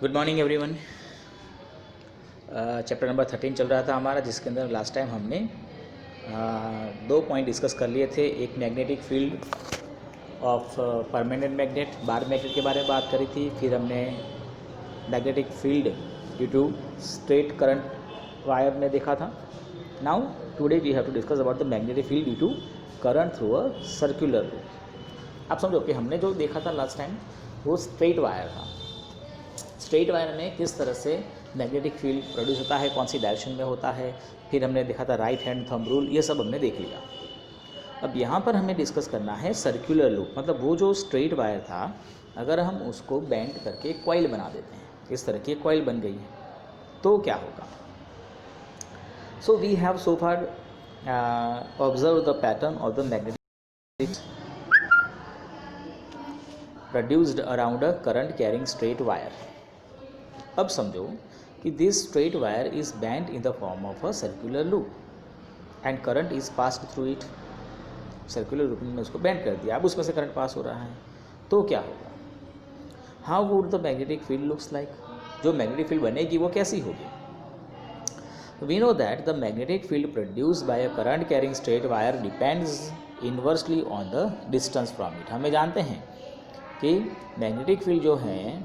Good morning everyone. Chapter number 13 चल रहा था हमारा, जिसके अंदर लास्ट टाइम हमने दो पॉइंट डिस्कस कर लिए थे। एक magnetic field of permanent magnet, bar magnet के बारे में बात करी थी। फिर हमने magnetic field due to straight current wire में देखा था। Now today we have to discuss about the magnetic field due to current through a circular loop. आप समझो कि हमने जो देखा था लास्ट टाइम वो स्ट्रेट वायर था। स्ट्रेट वायर में किस तरह से मैग्नेटिक फील्ड प्रोड्यूस होता है, कौन सी डायरेक्शन में होता है। फिर हमने देखा था राइट हैंड थंब रूल, ये सब हमने देख लिया। अब यहाँ पर हमें डिस्कस करना है सर्कुलर लूप। मतलब वो जो स्ट्रेट वायर था, अगर हम उसको बेंड करके कॉइल बना देते हैं, इस तरह की कॉइल बन गई है, तो क्या होगा। So we have so far observe the pattern of the magnetic produced around a current carrying straight wire. अब समझो कि this straight wire is bend in the form of a circular loop and current is passed through it. Circular loop में उसको bend कर दिया, अब उसमें से करंट पास हो रहा है, तो क्या होगा। How would the magnetic field looks like. जो मैग्नेटिक फील्ड बनेगी वो कैसी होगी। We know that the magnetic field produced by a current carrying straight wire depends inversely on the distance from it. हमें जानते हैं कि मैग्नेटिक फील्ड जो है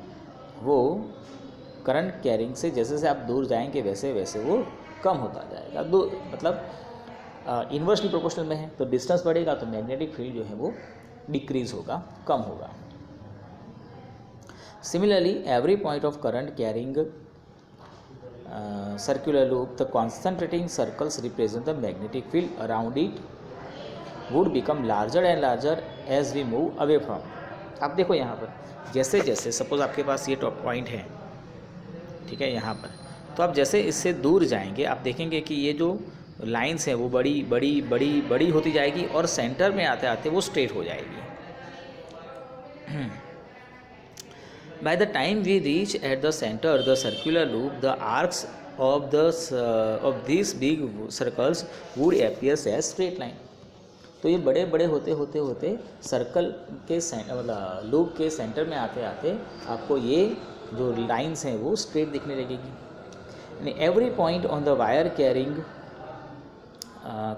वो करंट कैरिंग से जैसे जैसे आप दूर जाएंगे वैसे वैसे वो कम होता जाएगा। मतलब इन्वर्सली प्रोपोर्शनल में है, तो डिस्टेंस बढ़ेगा तो मैग्नेटिक फील्ड जो है वो डिक्रीज होगा, कम होगा। Similarly every point of current carrying circular loop the concentrating circles represent the magnetic field around it would become larger and larger as we move away from. आप देखो यहाँ पर जैसे जैसे सपोज आपके पास ये टॉप पॉइंट है, ठीक है, यहाँ पर, तो आप जैसे इससे दूर जाएंगे आप देखेंगे कि ये जो लाइंस हैं वो बड़ी बड़ी बड़ी बड़ी होती जाएगी और सेंटर में आते आते वो स्ट्रेट हो जाएगी। By the time we reach at the centre the circular loop the arcs of this big circles would appears as straight line. तो ये बड़े बड़े होते होते होते सर्कल के मतलब लूप के सेंटर में आते आते आपको ये जो लाइंस हैं वो स्ट्रेट दिखने लगेगी। Every point on the wire carrying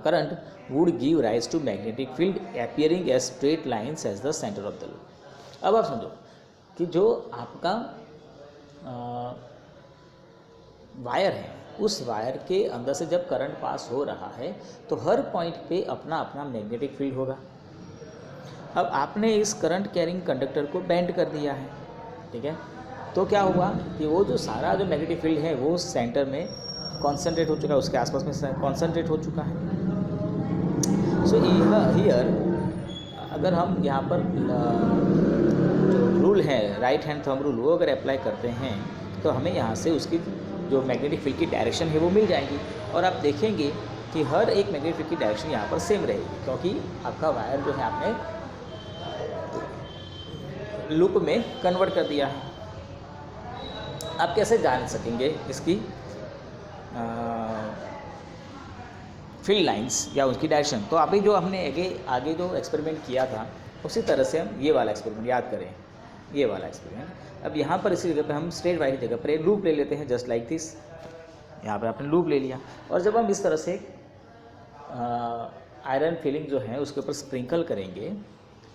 current would give rise to magnetic field appearing as straight lines as the centre of the loop. अब आप समझो कि जो आपका वायर है, उस वायर के अंदर से जब करंट पास हो रहा है तो हर पॉइंट पे अपना अपना मैग्नेटिक फील्ड होगा। अब आपने इस करंट कैरिंग कंडक्टर को बेंड कर दिया है, ठीक है, तो क्या हुआ कि वो जो सारा जो मैग्नेटिक फील्ड है वो सेंटर में कॉन्सेंट्रेट हो चुका है, उसके आसपास में कॉन्सेंट्रेट हो चुका है। सो हियर अगर हम यहाँ पर जो रूल है राइट हैंड थंब रूल वो अगर अप्लाई करते हैं तो हमें यहाँ से उसकी जो मैग्नेटिक फील्ड की डायरेक्शन है वो मिल जाएगी। और आप देखेंगे कि हर एक मैग्नेटिक फील्ड की डायरेक्शन यहाँ पर सेम रहेगी, क्योंकि आपका वायर जो है आपने लूप में कन्वर्ट कर दिया है। आप कैसे जान सकेंगे इसकी फील्ड लाइंस या उसकी डायरेक्शन। तो अभी जो हमने आगे जो एक्सपेरिमेंट किया था उसी तरह से हम ये वाला एक्सपेरिमेंट याद करें, ये वाला एक्सपेरिमेंट। अब यहाँ पर इसी जगह पे हम स्ट्रेट वायर की जगह पर लूप ले लेते हैं, जस्ट लाइक दिस। यहाँ पर आपने लूप ले लिया और जब हम इस तरह से आयरन फिलिंग जो है उसके ऊपर स्प्रिंकल करेंगे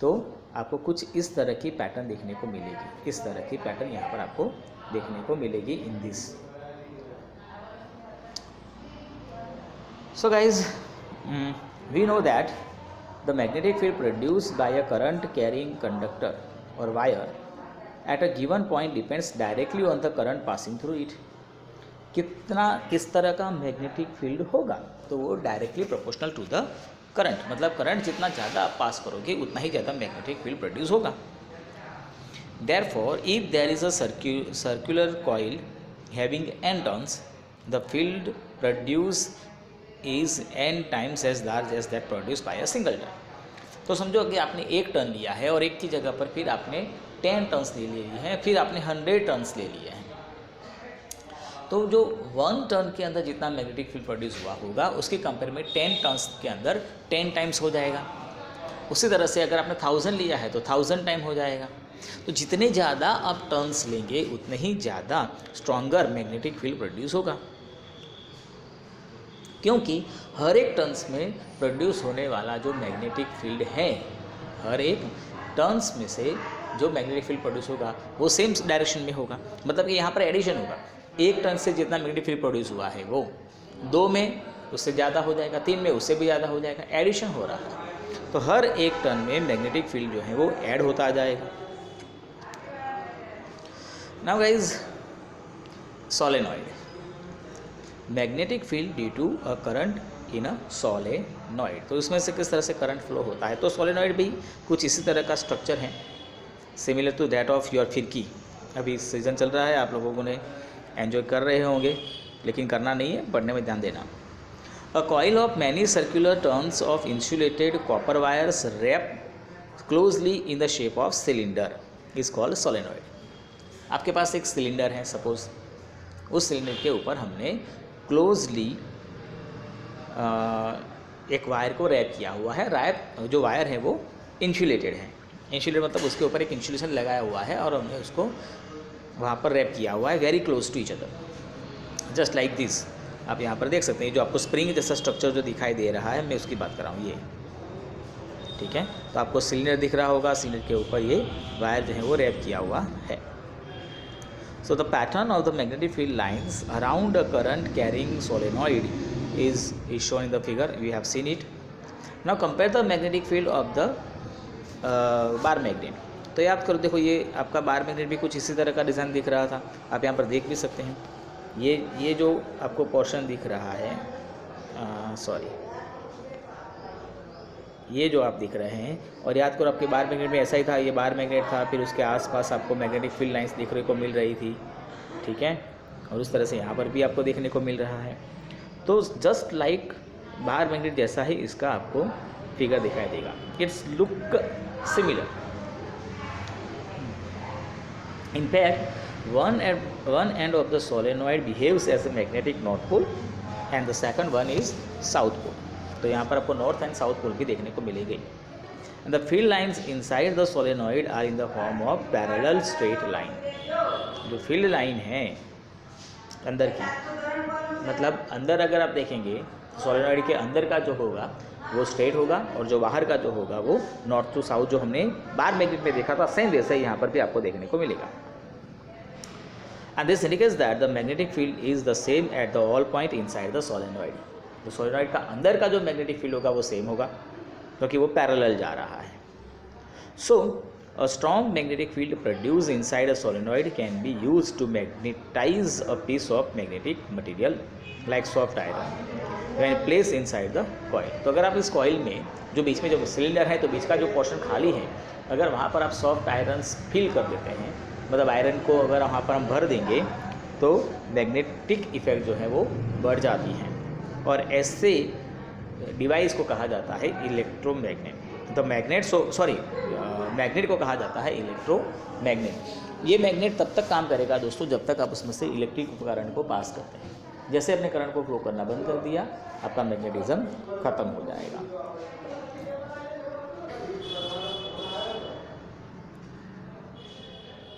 तो आपको कुछ इस तरह की पैटर्न देखने को मिलेगी। इस तरह की पैटर्न यहाँ पर आपको देखने को मिलेगी in this. So guys we know that the magnetic field produced by a current carrying conductor और wire at a given point depends directly on the current passing through it. किस तरह का मैग्नेटिक फील्ड होगा, तो वो directly proportional to the current. मतलब current जितना ज़्यादा आप पास करोगे उतना ही ज़्यादा मैग्नेटिक फील्ड प्रोड्यूस होगा। Therefore, if there is a circular coil having n turns, the field produced is n times as large as that produced by a single turn. तो समझो कि आपने एक टर्न लिया है और एक की जगह पर फिर आपने 10 टर्न्स ले लिए हैं, फिर आपने 100 टर्न्स ले लिए हैं, तो जो 1 टर्न के अंदर जितना मैग्नेटिक फील्ड प्रोड्यूस हुआ होगा उसके कंपेयर में 10 टर्न्स के अंदर 10 टाइम्स हो जाएगा। उसी तरह से अगर आपने 1000 लिया है तो 1000 टाइम हो जाएगा। तो जितने ज़्यादा आप टर्न्स लेंगे उतने ही ज़्यादा स्ट्रॉन्गर मैग्नेटिक फील्ड प्रोड्यूस होगा, क्योंकि हर एक टर्न्स में प्रोड्यूस होने वाला जो मैग्नेटिक फील्ड है, हर एक टर्न्स में से जो मैग्नेटिक फील्ड प्रोड्यूस होगा वो सेम डायरेक्शन में होगा। मतलब कि यहाँ पर एडिशन होगा, एक टर्न से जितना मैग्नेटिक फील्ड प्रोड्यूस हुआ है वो 2 में उससे ज़्यादा हो जाएगा, 3 में उससे भी ज़्यादा हो जाएगा, एडिशन हो रहा है। तो हर एक टर्न में मैग्नेटिक फील्ड जो है वो ऐड होता जाएगा। Now guys, solenoid, magnetic field due to a current in a solenoid. तो इसमें से किस तरह से करंट फ्लो होता है। तो सोलेनॉइड भी कुछ इसी तरह का स्ट्रक्चर है, similar to that of your फिरकी। अभी सीज़न चल रहा है, आप लोगों ने एंजॉय कर रहे होंगे, लेकिन करना नहीं है, पढ़ने में ध्यान देना। A coil of many circular turns of insulated copper wires wrap closely in the shape of cylinder is called solenoid. आपके पास एक सिलेंडर है सपोज, उस सिलेंडर के ऊपर हमने क्लोजली एक वायर को रैप किया हुआ है। रैप जो वायर है वो इंसुलेटेड है, इंसुलेटेड मतलब उसके ऊपर एक इंसुलेशन लगाया हुआ है और हमने उसको वहाँ पर रैप किया हुआ है very close to each other, just like this. आप यहाँ पर देख सकते हैं जो आपको स्प्रिंग जैसा स्ट्रक्चर जो दिखाई दे रहा है, मैं उसकी बात कर रहा हूँ, ये ठीक है। तो आपको सिलेंडर दिख रहा होगा, सिलेंडर के ऊपर ये वायर जो है वो रैप किया हुआ है। So the pattern of the magnetic field lines around a current carrying solenoid is shown in the figure. We have seen it. Now compare the magnetic field of the bar magnet. तो याद करो, देखो ये आपका bar magnet भी कुछ इसी तरह का डिज़ाइन दिख रहा था, आप यहाँ पर देख भी सकते हैं। ये जो आपको पोर्शन दिख रहा है, ये जो आप दिख रहे हैं, और याद करो आपके बार मैग्नेट में ऐसा ही था, ये बार मैग्नेट था, फिर उसके आसपास आपको मैग्नेटिक फील्ड लाइंस देखने को मिल रही थी, ठीक है। और उस तरह से यहाँ पर भी आपको देखने को मिल रहा है। तो जस्ट लाइक बार मैग्नेट जैसा ही इसका आपको फिगर दिखाई देगा, it's look similar. In fact, one end of the solenoid behaves as a magnetic north pole and the second one is south pole. तो यहाँ पर आपको नॉर्थ एंड साउथ पोल भी देखने को मिलेगी। And the field lines inside the solenoid are in the form of parallel straight line. जो field line है अंदर की, मतलब अंदर अगर आप देखेंगे सोलेनॉइड के अंदर का जो होगा वो स्ट्रेट होगा, और जो बाहर का जो होगा वो नॉर्थ टू साउथ जो हमने बार मैग्नेट में देखा था सेम वैसा ही यहाँ पर भी आपको देखने को मिलेगा। And this indicates that the magnetic field is the same at the all point inside the solenoid. तो सोलेनॉइड का अंदर का जो मैग्नेटिक फील्ड होगा वो सेम होगा, क्योंकि वो पैरेलल जा रहा है। सो a strong magnetic field produced inside a solenoid can be used to magnetize a piece of magnetic material like soft iron when placed inside the coil. तो अगर आप इस कॉइल में जो बीच में जो सिलेंडर है, तो बीच का जो पोर्शन खाली है, अगर वहाँ पर आप सॉफ्ट आयरन फिल कर देते हैं, मतलब आयरन को अगर वहाँ पर हम भर देंगे तो मैग्नेटिक इफेक्ट जो है वो बढ़ जाती है, और ऐसे डिवाइस को कहा जाता है इलेक्ट्रोमैग्नेट। तो मैग्नेट को कहा जाता है इलेक्ट्रोमैग्नेट। ये मैग्नेट तब तक काम करेगा दोस्तों जब तक आप उसमें से इलेक्ट्रिक करंट को पास करते हैं। जैसे अपने करंट को फ्लो करना बंद कर दिया, आपका मैग्नेटिज्म खत्म हो जाएगा।